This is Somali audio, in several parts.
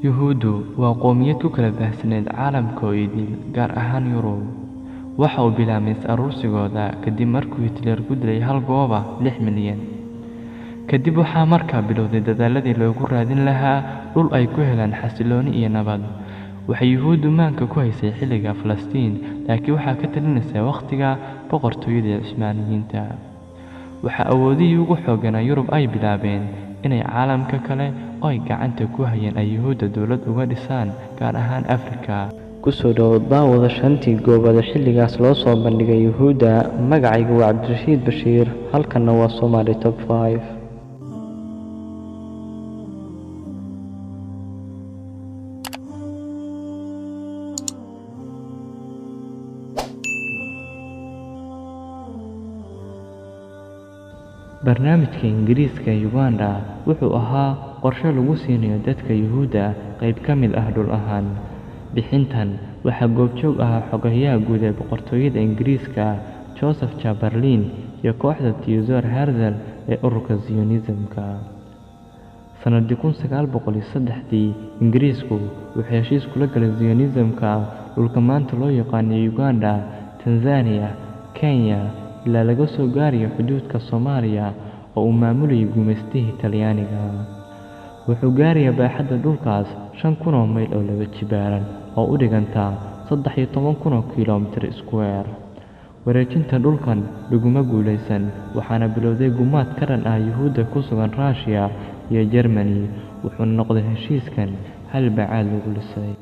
Yuhuuddu waa qowmiyad ku kala baahsaneyd caalamka oo idil, gaar ahaan Yurub. Waxa uu bilaabmay is-urursigooda kadib markuu Hitler ku dilay hal goob 6 milyan. Kadib waxaa markaa bilowday dadaaladii loogu raadin lahaa dhul ay ku helaan xasillooni iyo nabad. Waxay Yuhuuddu maanka ku haysay xilliga Falastiin, laakiin waxaa ka talinaysay wakhtiga boqortooyada Cusmaaniyiinta. Waxa awoodihii ugu xoogganaa Yurub ay bilaabeen inay caalamka kale oo ay gacanta ku hayeen ay Yuhuudda dowlad uga dhisaan, gaar ahaan Afrika. Kusoo dhawaad daawada shantii goobood xilligaas loo soo bandhigay Yuhuudda. Magacaygu waa Cabdirashiid Bashiir, halkanna waa Somali Top 5. Barnaamijka Ingiriiska ee Uganda wuxuu ahaa qorshe lagu siinayo dadka Yuhuudda qayb ka mid ah dhul ahaan. Bixintan waxaa goobjoog ahaa xogayaha guud ee boqortooyada Ingiriiska Joseph Chamberlain iyo kooxda Theodore Herzl ee ururka Zionism-ka. Sanadii 1903 Ingiriisku wuxuu heshiis kula galay Zionism-ka dhulka maanta loo yaqaan Uganda, Tanzania, Kenya ilaa laga soo gaarayo xuduudka Soomaaliya oo uu maamulayay gumaystihii Talyaaniga. Wuxuu gaarayaa baaxadda dhulkaas 5,000 mayl oo laba jibaaran oo u dhiganta 13,000 kiiloomitir iskuweer. Wareejinta dhulkan laguma guulaysan, waxaana bilowday gumaad ka dhan ah Yuhuudda ku sugan Russia iyo Germany, wuxuuna noqday heshiiskan hal bacaad lagu lisay.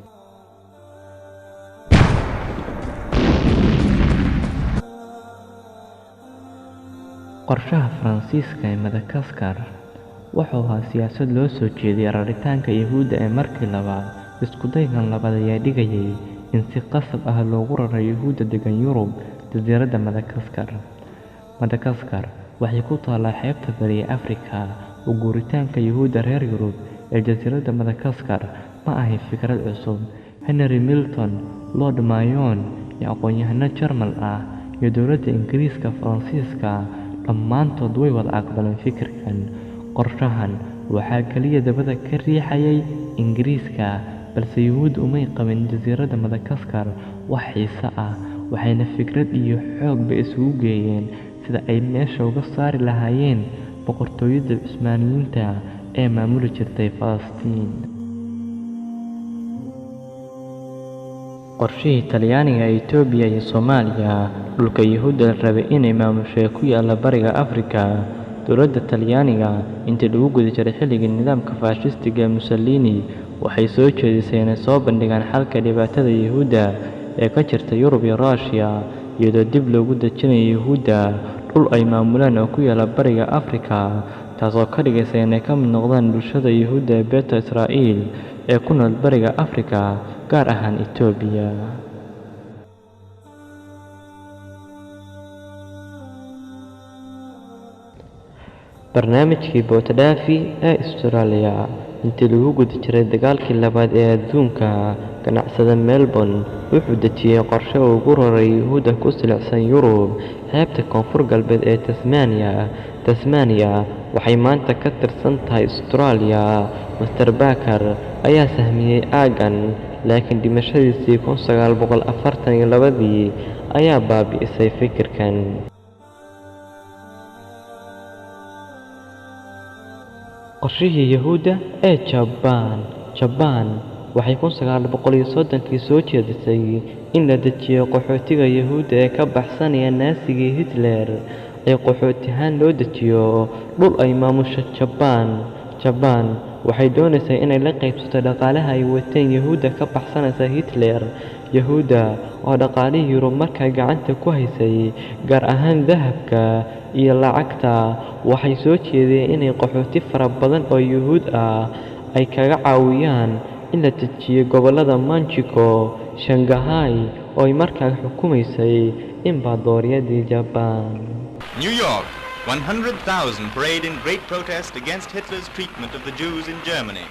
Qorshaha Faransiiska ee Madagascar wuxuu ahaa siyaasad loo soo jeediyay raritaanka Yuhuudda ee markii labaad. Isku daygan labaad ayaa dhigayay in si qasab ah loogu raro Yuhuudda degan Yurub jasiiradda Madagascar. Madagascar waxay ku taallaa xeebta bari ee Afrika. U guuritaanka Yuhuudda reer Yurub ee jasiiradda Madagascar ma ahayn fikrad cusub. Henry Milton, Lord Mayon, iyo aqoon-yahano Jarmal ah iyo dowladda Ingiriiska Faransiiska dhammaantood way wada aqbaleen fikirkan. Qorshahan waxaa kaliya dabada ka riixayay Ingiriiska, balse Yuhuuddu umay qabin jasiiradda Madagascar wax xiise ah, waxayna fikrad iyo xoogba isugu geeyeen sida ay meesha uga saari lahaayeen boqortooyada Cusmaaniyiinta ee maamuli jirtay Falastiin. Qorshihii Talyaaniga ee Itoobiya iyo Soomaaliya, dhulka Yuhuudda la rabay inay maamusho ku yaalla bariga Afrika. Dowladda Talyaaniga intii lagu guda jiray xilligii nidaamka faashistiga ee Mussolini waxay soo jeedisay inay soo bandhigaan xalka dhibaatada Yuhuudda ee ka jirta Yurub iyo Russia, iyadoo dib loogu dejinayo Yuhuudda dhul ay maamulaan oo ku yaalla bariga Afrika, taasoo ka dhigaysa inay ka mid noqdaan bulshada Yuhuudda ee Beta Israa'iil ee ku nool bariga Afrika, gaar ahaan Itoobiya. Barnaamijkii Boutadafi ee Australia intii lagu guda jiray dagaalkii labaad ee adduunka, ganacsade Melbourne wuxuu dejiyay qorshe uu ugu raray Yuhuudda ku silicsan Yurub xeebta koonfur galbeed ee Tasmania. Tasmania waxay maanta ka tirsan tahay Australia. Mr. Barker ayaa sahmiyay aaggan, laakiin dhimashadiisii 1942 ayaa baabi'isay fikirkan. Qorshihii Yuhuudda ee Jabaan waxay 1930 soo jeedisay in la dejiyo qaxootiga Yuhuudda ee ka baxsanaya Naasigii Hitler ee qaxooti ahaan loo dejiyo dhul ay maamusho Jabaan waxay doonaysay inay la qaybsato dhaqaalaha ay wateen Yuhuudda ka baxsanaysa Hitler. Yuhuudda oo dhaqaalihii Yurub markaa gacanta ku haysay, gaar ahaan dahabka iyo lacagta, waxay soo jeediyeen inay qaxooti fara badan oo Yuhuud ah ay kaga caawiyaan in la dejiyo gobollada Manchukuo, Shanghai oo ay markaa xukumaysay Imbaadooryadii Jabaan. New York, 100,000 parade in great protest against Hitler's treatment of the Jews in Germany.